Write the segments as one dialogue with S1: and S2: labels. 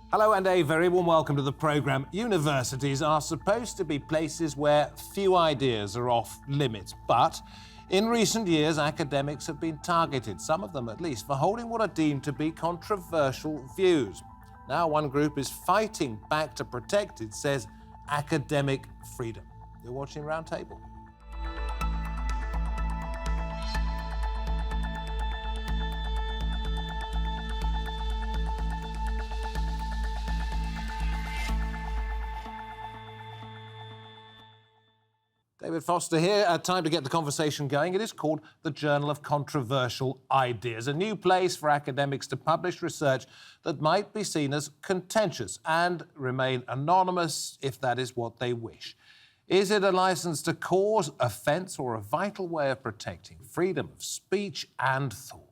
S1: Hello and a very warm welcome to the programme. Universities are supposed to be places where few ideas are off limits, but in recent years academics have been targeted, some of them at least, for holding what are deemed to be controversial views. Now one group is fighting back to protect, it says, academic freedom. You're watching Roundtable. David Foster here. Time to get the conversation going. It is called the Journal of Controversial Ideas, a new place for academics to publish research that might be seen as contentious and remain anonymous if that is what they wish. Is it a license to cause offence or a vital way of protecting freedom of speech and thought?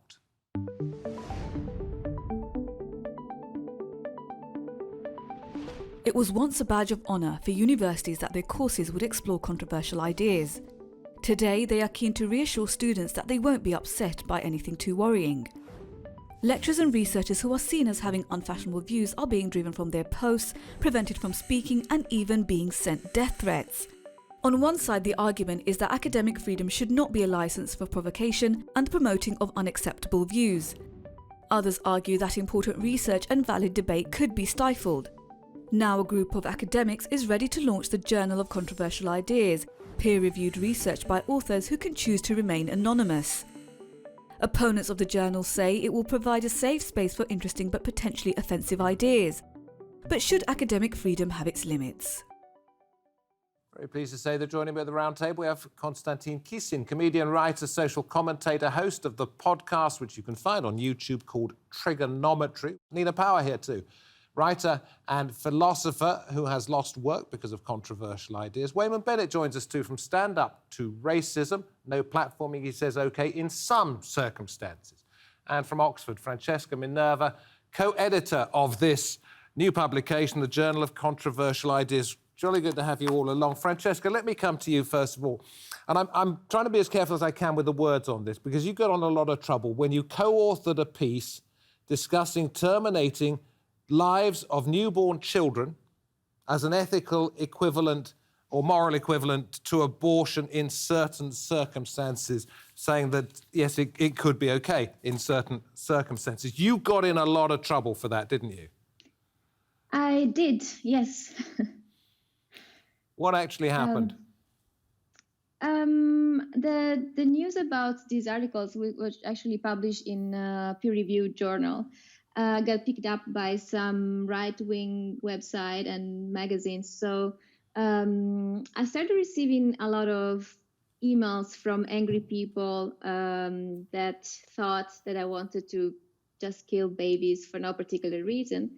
S2: It was once a badge of honour for universities that their courses would explore controversial ideas. Today, they are keen to reassure students that they won't be upset by anything too worrying. Lecturers and researchers who are seen as having unfashionable views are being driven from their posts, prevented from speaking, and even being sent death threats. On one side, the argument is that academic freedom should not be a licence for provocation and the promoting of unacceptable views. Others argue that important research and valid debate could be stifled. Now a group of academics is ready to launch the Journal of Controversial Ideas, peer-reviewed research by authors who can choose to remain anonymous. Opponents of the journal say it will provide a safe space for interesting but potentially offensive ideas. But should academic freedom have its limits?
S1: Very pleased to say that joining me at the round table we have Konstantin Kisin, comedian, writer, social commentator, host of the podcast which you can find on YouTube called Trigonometry. Nina Power here too. Writer and philosopher who has lost work because of controversial ideas. Wayman Bennett joins us too, from Stand Up to Racism, no platforming, he says, OK, in some circumstances. And from Oxford, Francesca Minerva, co-editor of this new publication, the Journal of Controversial Ideas. Jolly good to have you all along. Francesca, let me come to you first of all. And I'm trying to be as careful as I can with the words on this, because you got on a lot of trouble when you co-authored a piece discussing terminating lives of newborn children as an ethical equivalent or moral equivalent to abortion in certain circumstances, saying that, yes, it could be OK in certain circumstances. You got in a lot of trouble for that, didn't you?
S3: I did, yes.
S1: What actually happened?
S3: The news about these articles, which was actually published in a peer-reviewed journal, got picked up by some right-wing website and magazines. So I started receiving a lot of emails from angry people that thought that I wanted to just kill babies for no particular reason.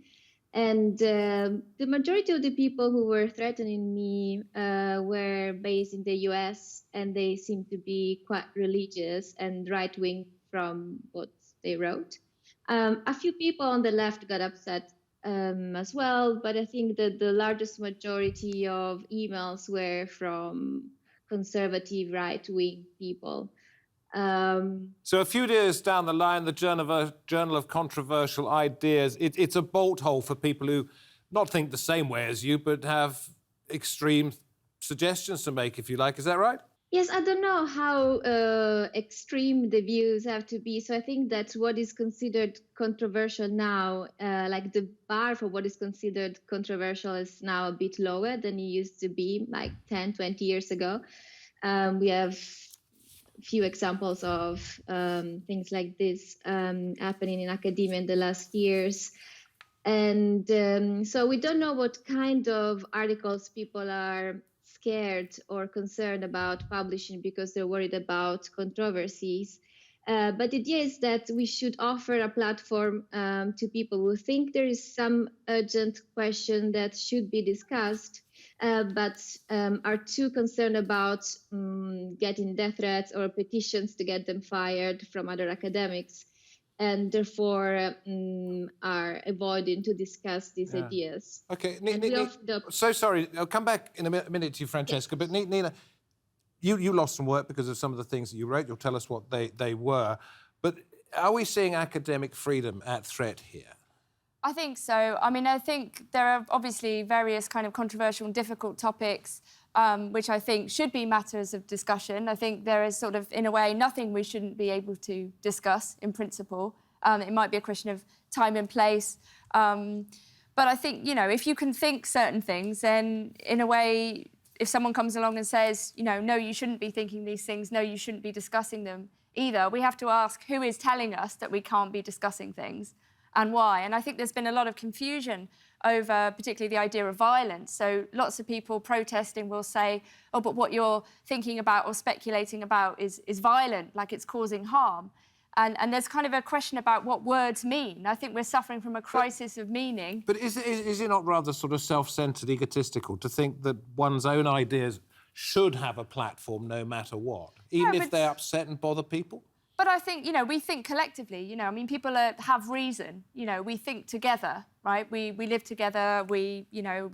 S3: And the majority of the people who were threatening me were based in the US, and they seemed to be quite religious and right-wing from what they wrote. A few people on the left got upset as well, but I think that the largest majority of emails were from conservative right-wing people.
S1: So a few years down the line, the Journal of Controversial Ideas, it's a bolt hole for people who not think the same way as you, but have extreme suggestions to make, if you like. Is that right?
S3: Yes, I don't know how extreme the views have to be. So I think that what is considered controversial now, like the bar for what is considered controversial is now a bit lower than it used to be like 10, 20 years ago. We have a few examples of things like this happening in academia in the last years. And so we don't know what kind of articles people are scared or concerned about publishing because they're worried about controversies. But the idea is that we should offer a platform to people who think there is some urgent question that should be discussed, but are too concerned about getting death threats or petitions to get them fired from other academics, and therefore are avoiding to discuss these ideas.
S1: OK, so sorry, I'll come back in a minute to you, Francesca, but Nina, you lost some work because of some of the things that you wrote. You'll tell us what they were. But are we seeing academic freedom at threat here?
S4: I think so. I mean, I think there are obviously various kind of controversial and difficult topics which I think should be matters of discussion. I think there is sort of, in a way, nothing we shouldn't be able to discuss in principle. It might be a question of time and place. But I think, you know, if you can think certain things, then in a way, if someone comes along and says, you know, no, you shouldn't be thinking these things, no, you shouldn't be discussing them either, we have to ask who is telling us that we can't be discussing things and why. And I think there's been a lot of confusion over particularly the idea of violence. So lots of people protesting will say, oh, but what you're thinking about or speculating about is violent, like it's causing harm. And there's kind of a question about what words mean. I think we're suffering from a crisis of meaning.
S1: But is it not rather sort of self-centred, egotistical to think that one's own ideas should have a platform no matter what, even if they upset and bother people?
S4: But I think, you know, we think collectively, you know, I mean, people have reason, you know, we think together, right? We live together, we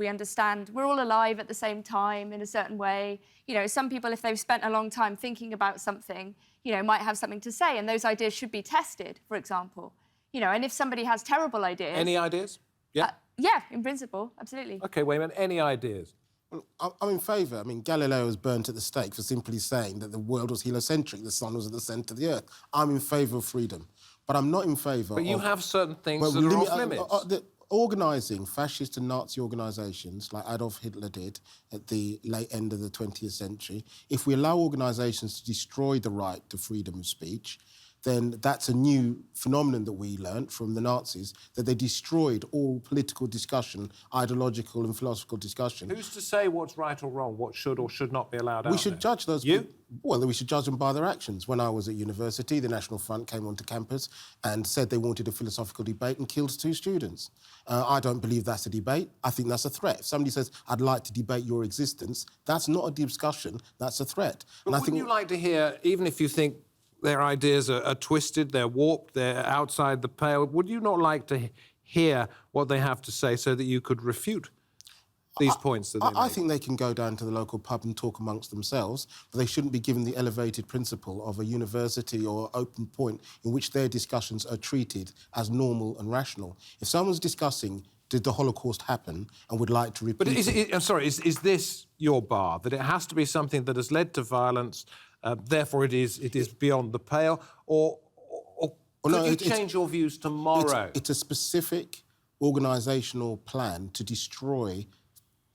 S4: understand, we're all alive at the same time in a certain way. You know, some people, if they've spent a long time thinking about something, you know, might have something to say, and those ideas should be tested, for example. You know, and if somebody has terrible ideas...
S1: Any ideas? Yeah?
S4: Yeah, in principle, absolutely.
S1: OK, wait a minute, any ideas?
S5: Well, I'm in favour. I mean, Galileo was burnt at the stake for simply saying that the world was heliocentric, the sun was at the centre of the earth. I'm in favour of freedom, but I'm not in favour
S1: But you have certain things that are off limits.
S5: Organising fascist and Nazi organisations, like Adolf Hitler did at the late end of the 20th century, if we allow organisations to destroy the right to freedom of speech, then that's a new phenomenon that we learnt from the Nazis, that they destroyed all political discussion, ideological and philosophical discussion.
S1: Who's to say what's right or wrong, what should or should not be allowed out
S5: We should
S1: there?
S5: judge those
S1: You?
S5: people. Well, we should judge them by their actions. When I was at university, the National Front came onto campus and said they wanted a philosophical debate and killed 2 students. I don't believe that's a debate. I think that's a threat. If somebody says, I'd like to debate your existence, that's not a discussion, that's a threat.
S1: But wouldn't you like to hear, even if you think their ideas are twisted, they're warped, they're outside the pale, would you not like to hear what they have to say so that you could refute these points that they make?
S5: I think they can go down to the local pub and talk amongst themselves, but they shouldn't be given the elevated principle of a university or open point in which their discussions are treated as normal and rational. If someone's discussing, did the Holocaust happen, and would like to repeat
S1: But I'm sorry, is this your bar, that it has to be something that has led to violence, therefore it is beyond the pale, or could you change your views tomorrow?
S5: It's a specific organisational plan to destroy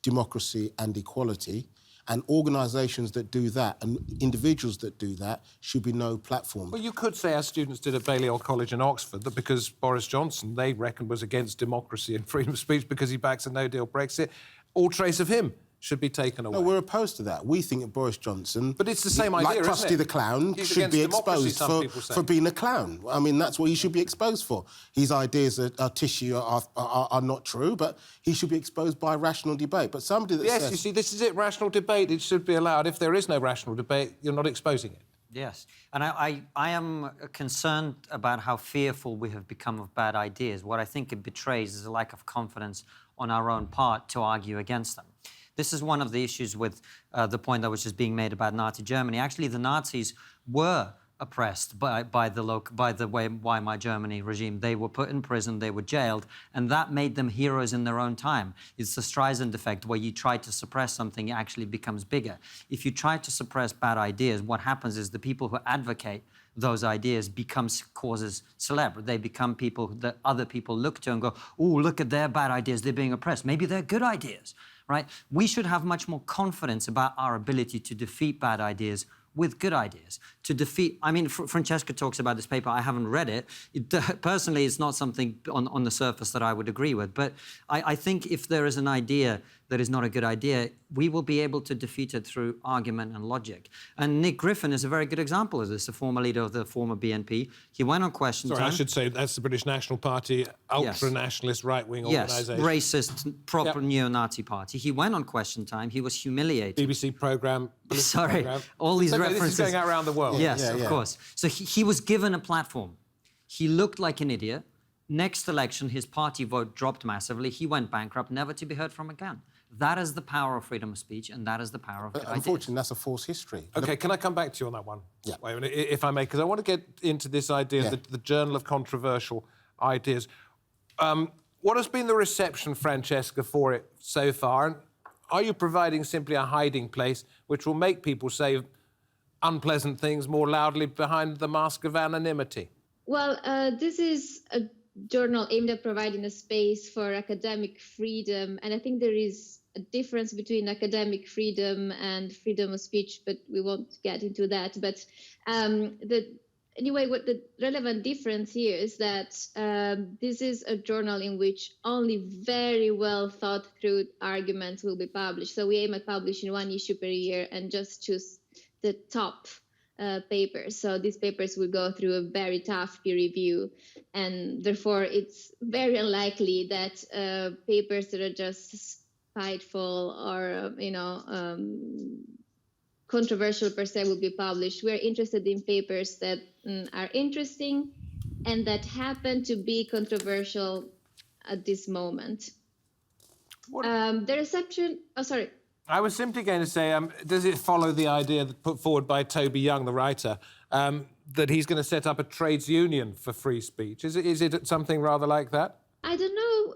S5: democracy and equality, and organisations that do that and individuals that do that should be no platform.
S1: Well, you could say, as students did at Balliol College in Oxford, that because Boris Johnson, they reckoned, was against democracy and freedom of speech because he backs a no-deal Brexit, all trace of him should be taken away.
S5: No, we're opposed to that. We think that Boris Johnson...
S1: But it's the same idea,
S5: like Krusty
S1: isn't it?
S5: the Clown,
S1: He's
S5: should be
S1: against democracy,
S5: exposed
S1: some people say.
S5: for being a clown. I mean, that's what he should be exposed for. His ideas are tissue are not true, but he should be exposed by rational debate. But somebody that says...
S1: Yes, you see, this is it, rational debate. It should be allowed. If there is no rational debate, you're not exposing it.
S6: Yes, and I am concerned about how fearful we have become of bad ideas. What I think it betrays is a lack of confidence on our own part to argue against them. This is one of the issues with the point that was just being made about Nazi Germany. Actually, the Nazis were oppressed by the Weimar Germany regime. They were put in prison, they were jailed, and that made them heroes in their own time. It's the Streisand effect, where you try to suppress something, it actually becomes bigger. If you try to suppress bad ideas, what happens is the people who advocate those ideas becomes causes célèbres. They become people that other people look to and go, oh, look at their bad ideas, they're being oppressed. Maybe they're good ideas, right? We should have much more confidence about our ability to defeat bad ideas with good ideas. To defeat, I mean, Francesca talks about this paper, I haven't read it. Personally, it's not something on the surface that I would agree with, but I think if there is an idea that is not a good idea, we will be able to defeat it through argument and logic. And Nick Griffin is a very good example of this, a former leader of the former BNP. He went on Question Time.
S1: I should say that's the British National Party, ultra-nationalist right-wing organisation.
S6: Yes, racist, proper neo-Nazi party. He went on Question Time. He was humiliated.
S1: BBC programme.
S6: Sorry, all these references.
S1: This is going out around the world.
S6: Yes, of course. So he was given a platform. He looked like an idiot. Next election, his party vote dropped massively. He went bankrupt, never to be heard from again. That is the power of freedom of speech, and that is the power of good ideas.
S5: Unfortunately, that's a false history.
S1: OK, can I come back to you on that one?
S5: Yeah.
S1: Wait a minute, if I may, because I want to get into this idea, the Journal of Controversial Ideas. What has been the reception, Francesca, for it so far? And are you providing simply a hiding place which will make people say unpleasant things more loudly behind the mask of anonymity?
S3: Well, this is a journal aimed at providing a space for academic freedom, and I think there is a difference between academic freedom and freedom of speech, but we won't get into that. But anyway, what the relevant difference here is that this is a journal in which only very well thought through arguments will be published. So we aim at publishing one issue per year and just choose the top papers. So these papers will go through a very tough peer review, and therefore it's very unlikely that papers that are just spiteful or controversial per se will be published. We're interested in papers that are interesting and that happen to be controversial at this moment. The reception, oh, sorry.
S1: I was simply going to say, does it follow the idea that put forward by Toby Young, the writer, that he's going to set up a trades union for free speech? Is it something rather like that?
S3: I don't know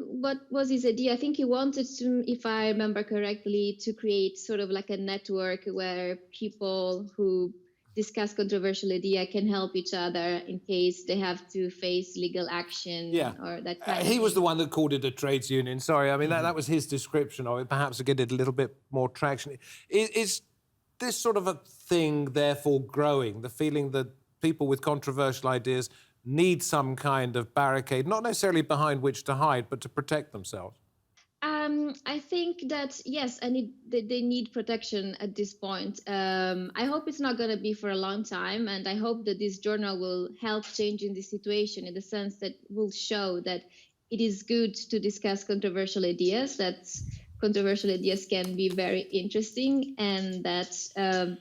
S3: what was his idea. I think he wanted to, if I remember correctly, to create sort of like a network where people who discuss controversial idea can help each other in case they have to face legal action or that kind of
S1: He
S3: thing.
S1: was the one that called it a trades union. Sorry, I mean, that was his description of it, perhaps to get it a little bit more traction. Is this sort of a thing, therefore, growing, the feeling that people with controversial ideas need some kind of barricade, not necessarily behind which to hide, but to protect themselves?
S3: I think that, yes, they need protection at this point. I hope it's not going to be for a long time, and I hope that this journal will help changing the situation in the sense that will show that it is good to discuss controversial ideas, that controversial ideas can be very interesting, and that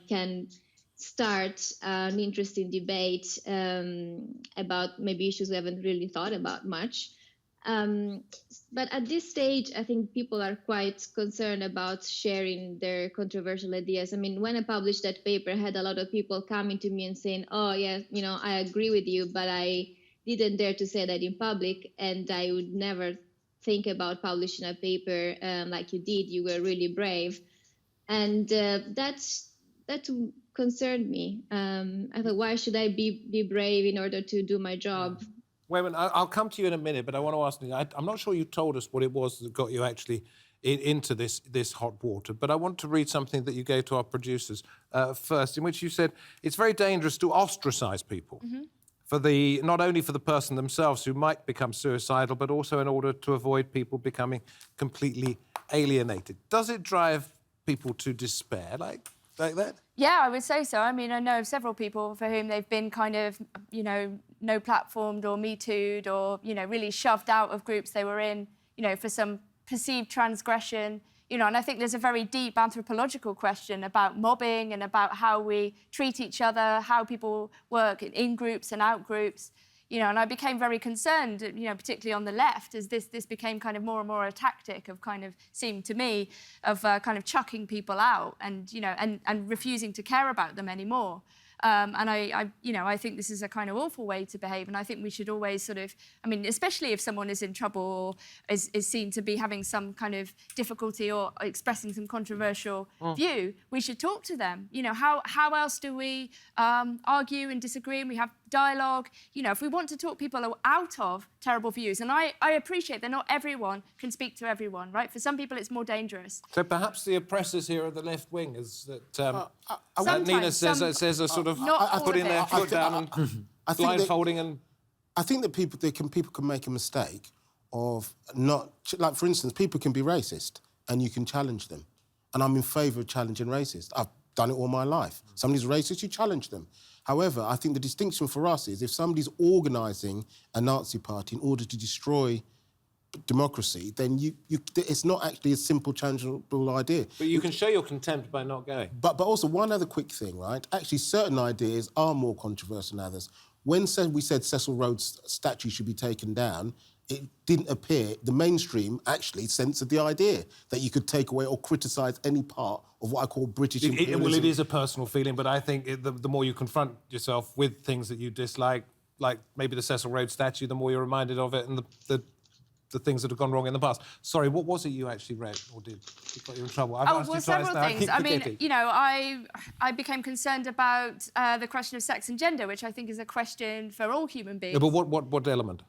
S3: can start an interesting debate about maybe issues we haven't really thought about much. But at this stage, I think people are quite concerned about sharing their controversial ideas. I mean, when I published that paper, I had a lot of people coming to me and saying, oh, yeah, I agree with you, but I didn't dare to say that in public, and I would never think about publishing a paper like you did. You were really brave. And that concerned me. I thought, why should I be brave in order to do my job?
S1: Wait a minute, I'll come to you in a minute, but I want to ask you, I'm not sure you told us what it was that got you actually into this hot water, but I want to read something that you gave to our producers first, in which you said it's very dangerous to ostracise people, not only for the person themselves who might become suicidal, but also in order to avoid people becoming completely alienated. Does it drive people to despair like that?
S4: Yeah, I would say so. I mean, I know of several people for whom they've been kind of, no platformed or Me Too'd or, really shoved out of groups they were in, for some perceived transgression, and I think there's a very deep anthropological question about mobbing and about how we treat each other, how people work in groups and out groups, and I became very concerned, particularly on the left, as this became kind of more and more a tactic of kind of, seemed to me, of kind of chucking people out and, and refusing to care about them anymore. And I think this is a kind of awful way to behave, and I think we should always sort of, I mean, especially if someone is in trouble or is seen to be having some kind of difficulty or expressing some controversial view, we should talk to them. How else do we argue and disagree, and we have dialogue? If we want to talk people out of terrible views, and I appreciate that not everyone can speak to everyone, right? For some people, it's more dangerous.
S1: So perhaps the oppressors here at the left wing is that
S4: Nina
S1: says a sort of putting their foot down and blindfolding and...
S5: I think that people can make a mistake of not... Like, for instance, people can be racist and you can challenge them. And I'm in favour of challenging racists. I've done it all my life. Somebody's racist, you challenge them. However, I think the distinction for us is if somebody's organising a Nazi party in order to destroy democracy, then it's not actually a simple, challengeable idea.
S1: But you can show your contempt by not going.
S5: But also, one other quick thing, right? Actually, certain ideas are more controversial than others. When we said Cecil Rhodes' statue should be taken down, it didn't appear, the mainstream actually censored the idea that you could take away or criticise any part of what I call British imperialism.
S1: Well, it is a personal feeling, but I think the more you confront yourself with things that you dislike, like maybe the Cecil Rhodes statue, the more you're reminded of it, and the things that have gone wrong in the past. Sorry, what was it you actually read or did? It got you in trouble. I've asked you twice
S4: several
S1: now.
S4: things.
S1: keep
S4: I mean,
S1: forgetting.
S4: you know, I became concerned about the question of sex and gender, which I think is a question for all human beings.
S1: Yeah, but what element?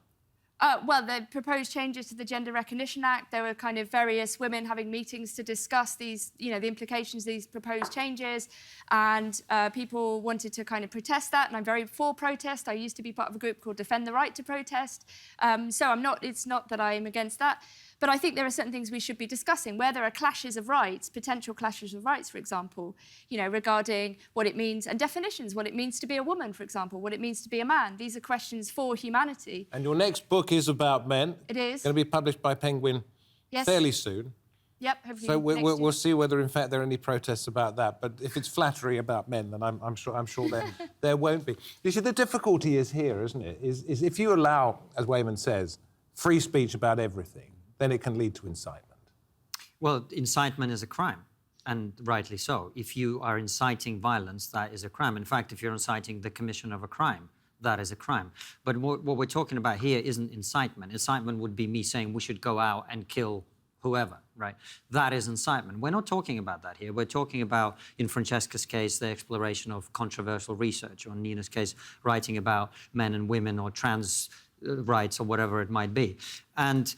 S4: Well, the proposed changes to the Gender Recognition Act, there were kind of various women having meetings to discuss these, you know, the implications of these proposed changes, and people wanted to kind of protest that, and I'm very for protest. I used to be part of a group called Defend the Right to Protest, so it's not that I'm against that. But I think there are certain things we should be discussing, where there are clashes of rights, potential clashes of rights, for example, you know, regarding what it means, and definitions, what it means to be a woman, for example, what it means to be a man. These are questions for humanity.
S1: And your next book is about men.
S4: It is.
S1: Going to be published by Penguin fairly soon.
S4: Yep, hopefully
S1: So
S4: next year.
S1: we'll see whether, in fact, there are any protests about that. But if it's flattery about men, then I'm sure there won't be. You see, the difficulty is here, isn't it? Is if you allow, as Wayman says, free speech about everything, then it can lead to incitement.
S6: Well, incitement is a crime, and rightly so. If you are inciting violence, that is a crime. In fact, if you're inciting the commission of a crime, that is a crime. But what we're talking about here isn't incitement. Incitement would be me saying we should go out and kill whoever, right? That is incitement. We're not talking about that here. We're talking about, in Francesca's case, the exploration of controversial research, or in Nina's case, writing about men and women or trans rights or whatever it might be. And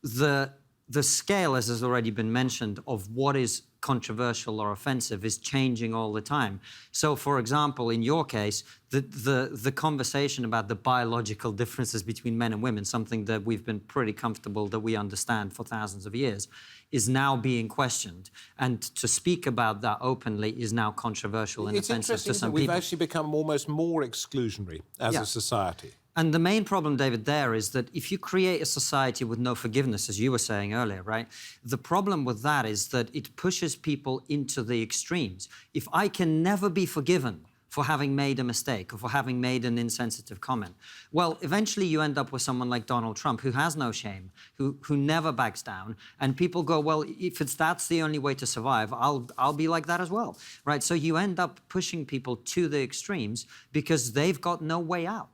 S6: the scale, as has already been mentioned, of what is controversial or offensive is changing all the time. So, for example, in your case, the conversation about the biological differences between men and women, something that we've been pretty comfortable that we understand for thousands of years, is now being questioned. And to speak about that openly is now controversial and offensive to some people.
S1: We've actually become almost more exclusionary as a society.
S6: And the main problem, David, there is that if you create a society with no forgiveness, as you were saying earlier, right, the problem with that is that it pushes people into the extremes. If I can never be forgiven for having made a mistake or for having made an insensitive comment, well, eventually you end up with someone like Donald Trump, who has no shame, who never backs down, and people go, well, if that's the only way to survive, I'll be like that as well, right? So you end up pushing people to the extremes because they've got no way out.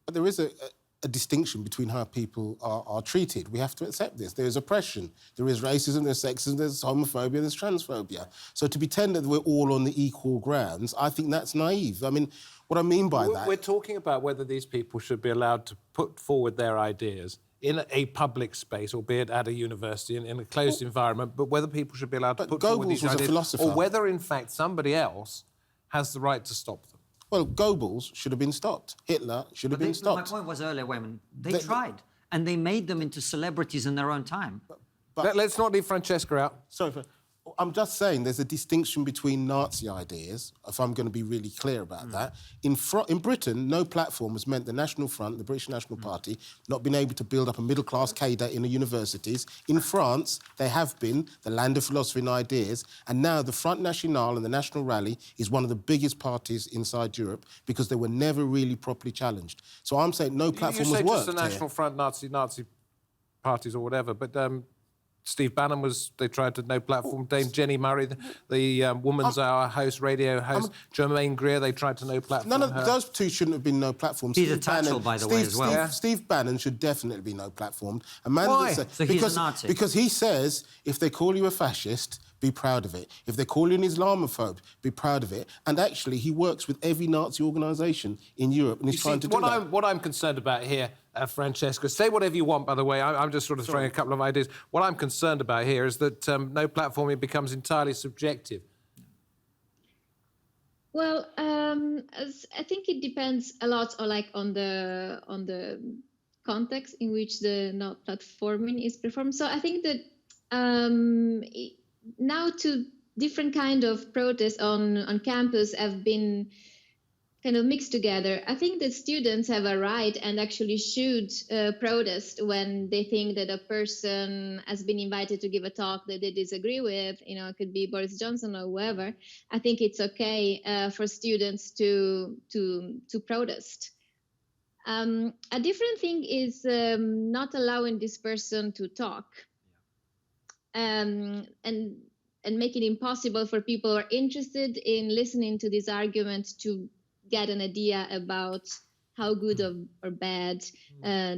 S5: But there is a distinction between how people are treated. We have to accept this. There is oppression. There is racism, there's sexism, there's homophobia, there's transphobia. So to pretend that we're all on the equal grounds, I think that's naive. I mean, what I mean by that...
S1: We're talking about whether these people should be allowed to put forward their ideas in a public space, albeit at a university, in a closed environment, but whether people should be allowed to put forward these ideas, or whether, in fact, somebody else has the right to stop them.
S5: Well, Goebbels should have been stopped. Hitler should have been stopped.
S6: My point was earlier, Wayman, they tried, and they made them into celebrities in their own time.
S5: But
S1: let's not leave Francesca out.
S5: Sorry, I'm just saying there's a distinction between Nazi ideas, if I'm going to be really clear about that. In Britain, no platform has meant the National Front, the British National Party, not been able to build up a middle-class cadre in the universities. In France, they have been the land of philosophy and ideas, and now the Front National and the National Rally is one of the biggest parties inside Europe because they were never really properly challenged. So I'm saying no platform has worked.
S1: You say just the National Front, Nazi parties or whatever, but... Steve Bannon they tried to no platform. Dame Jenny Murray, the Woman's Hour host, radio host, Germaine Greer, they tried to no platform.
S5: None of those two shouldn't have been no platforms.
S6: Peter Tatchell, by the way, as well.
S5: Steve Bannon should definitely be no platform.
S1: Why?
S6: So he's a Nazi.
S5: Because he says, if they call you a fascist, be proud of it. If they call you an Islamophobe, be proud of it. And actually, he works with every Nazi organisation in Europe and he's trying to do that.
S1: What I'm concerned about here, Francesca, say whatever you want, by the way, I'm just sort of throwing a couple of ideas. What I'm concerned about here is that no platforming becomes entirely subjective.
S3: Well, I think it depends a lot on the context in which the not platforming is performed. So I think that now two different kind of protests on campus have been kind of mixed together. I think that students have a right and actually should protest when they think that a person has been invited to give a talk that they disagree with. You know, it could be Boris Johnson or whoever. I think it's okay for students to protest. A different thing is not allowing this person to talk. And make it impossible for people who are interested in listening to this argument to get an idea about how good or bad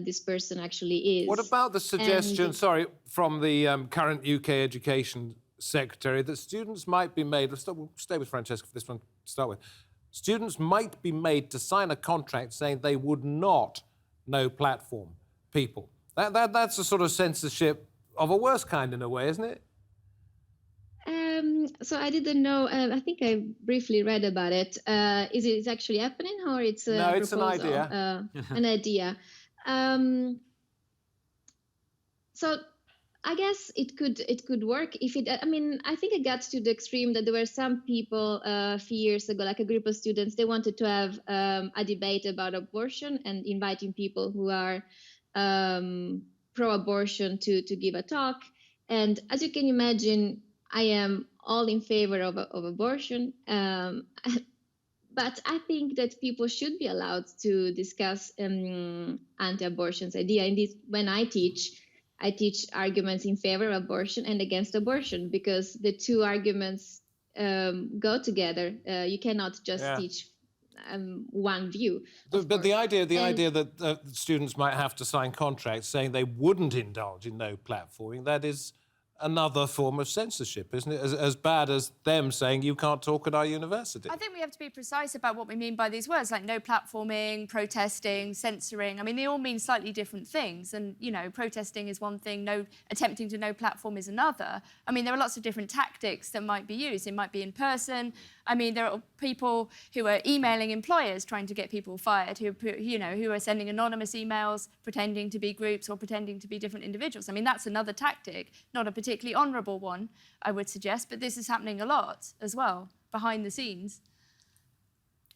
S3: this person actually is.
S1: What about the suggestion, from the current UK Education Secretary, that students might be made, we'll stay with Francesca for this one to start with, students might be made to sign a contract saying they would not no platform people. That's a sort of censorship of a worse kind in a way, isn't it?
S3: So I didn't know. I think I briefly read about it. Is it actually happening, or it's a
S1: it's
S3: proposal?
S1: an idea.
S3: An idea. So I guess it could work if it. I mean, I think it got to the extreme that there were some people a few years ago, like a group of students, they wanted to have a debate about abortion and inviting people who are pro-abortion to give a talk. And as you can imagine, I am all in favor of abortion, but I think that people should be allowed to discuss anti-abortion's idea. Indeed, when I teach arguments in favor of abortion and against abortion, because the two arguments go together. You cannot just teach one view.
S1: But the idea that students might have to sign contracts saying they wouldn't indulge in no platforming, that is another form of censorship, isn't it? As bad as them saying you can't talk at our university.
S4: I think we have to be precise about what we mean by these words, like no platforming, protesting, censoring. I mean, they all mean slightly different things. And, you know, protesting is one thing, attempting to no platform is another. I mean, there are lots of different tactics that might be used. It might be in person. I mean, there are people who are emailing employers trying to get people fired, who are sending anonymous emails, pretending to be groups or pretending to be different individuals. I mean, that's another tactic, not a particularly honourable one, I would suggest, but this is happening a lot as well, behind the scenes.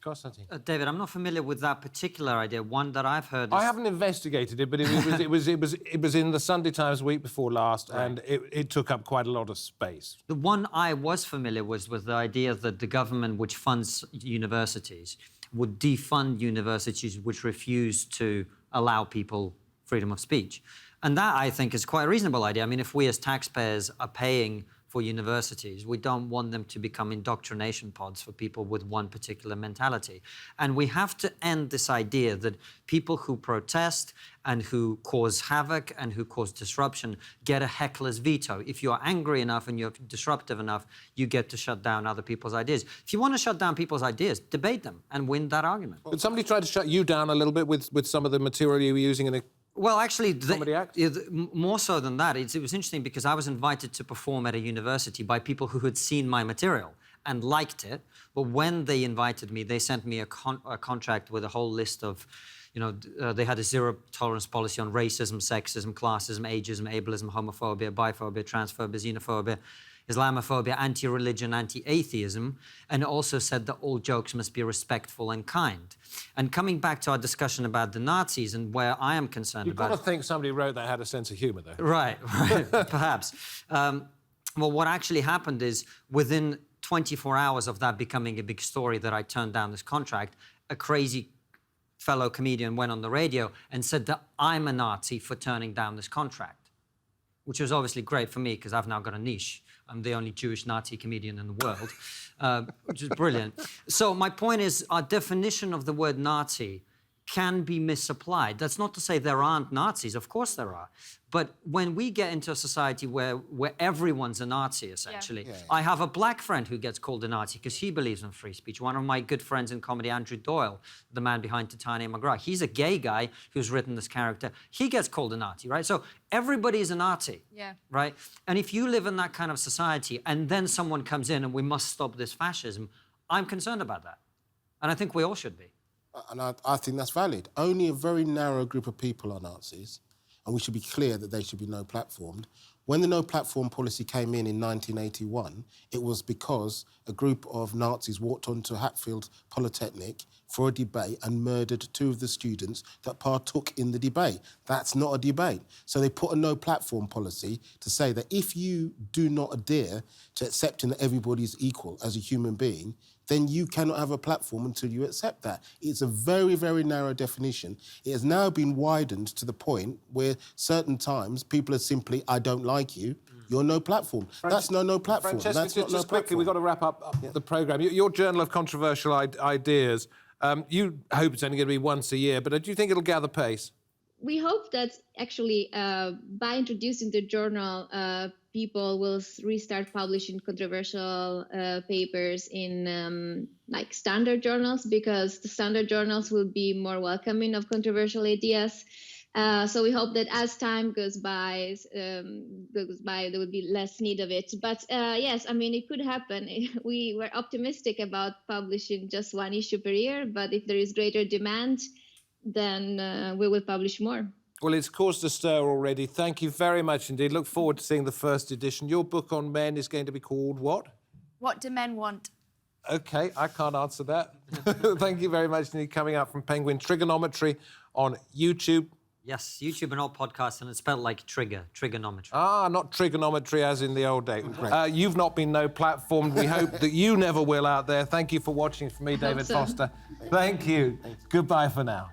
S1: Constantine.
S6: David, I'm not familiar with that particular idea. One that I've heard is...
S1: I haven't investigated it, but it was in the Sunday Times week before last, right. And it took up quite a lot of space.
S6: The one I was familiar with the idea that the government, which funds universities, would defund universities which refuse to allow people freedom of speech. And that, I think, is quite a reasonable idea. I mean, if we as taxpayers are paying for universities, we don't want them to become indoctrination pods for people with one particular mentality. And we have to end this idea that people who protest and who cause havoc and who cause disruption get a heckler's veto. If you're angry enough and you're disruptive enough, you get to shut down other people's ideas. If you want to shut down people's ideas, debate them and win that argument.
S1: But somebody tried to shut you down a little bit with some of the material you were using in a...
S6: Well, actually, more so than that, it was interesting because I was invited to perform at a university by people who had seen my material and liked it. But when they invited me, they sent me a contract with a whole list of, they had a zero-tolerance policy on racism, sexism, classism, ageism, ableism, homophobia, biphobia, transphobia, xenophobia, Islamophobia, anti-religion, anti-atheism, and also said that all jokes must be respectful and kind. And coming back to our discussion about the Nazis and where I am concerned
S1: You've got to think somebody wrote that had a sense of humour, though.
S6: Right, perhaps. Well, what actually happened is within 24 hours of that becoming a big story that I turned down this contract, a crazy fellow comedian went on the radio and said that I'm a Nazi for turning down this contract, which was obviously great for me because I've now got a niche. I'm the only Jewish Nazi comedian in the world, which is brilliant. So my point is, our definition of the word Nazi can be misapplied. That's not to say there aren't Nazis. Of course there are. But when we get into a society where everyone's a Nazi, essentially, I have a black friend who gets called a Nazi because he believes in free speech. One of my good friends in comedy, Andrew Doyle, the man behind Titania McGrath, he's a gay guy who's written this character. He gets called a Nazi, right? So everybody's a Nazi, right? And if you live in that kind of society and then someone comes in and we must stop this fascism, I'm concerned about that. And I think we all should be.
S5: And I think that's valid. Only a very narrow group of people are Nazis, and we should be clear that they should be no-platformed. When the no-platform policy came in 1981, it was because a group of Nazis walked onto Hatfield Polytechnic for a debate and murdered 2 of the students that partook in the debate. That's not a debate. So they put a no-platform policy to say that if you do not adhere to accepting that everybody is equal as a human being, then you cannot have a platform until you accept that. It's a very, very narrow definition. It has now been widened to the point where certain times people are simply, I don't like you, you're no platform. That's no platform.
S1: Francesca,
S5: That's not
S1: just quickly, we've got to wrap up the programme. Your Journal of Controversial Ideas You hope it's only going to be once a year, but do you think it'll gather pace?
S3: We hope that actually by introducing the journal, people will restart publishing controversial papers in like standard journals, because the standard journals will be more welcoming of controversial ideas. So we hope that as time goes by, there will be less need of it. But yes, I mean, it could happen. We were optimistic about publishing just one issue per year, but if there is greater demand, then we will publish more.
S1: Well, it's caused a stir already. Thank you very much indeed. Look forward to seeing the first edition. Your book on men is going to be called what?
S4: What do men want?
S1: OK, I can't answer that. Thank you very much indeed. Coming up from Penguin, Trigonometry on YouTube.
S6: Yes, YouTube and all podcasts, and it's spelled like trigonometry.
S1: Ah, not trigonometry as in the old days. You've not been no platformed. We hope that you never will out there. Thank you for watching. For me, David Foster. Thank you. Goodbye for now.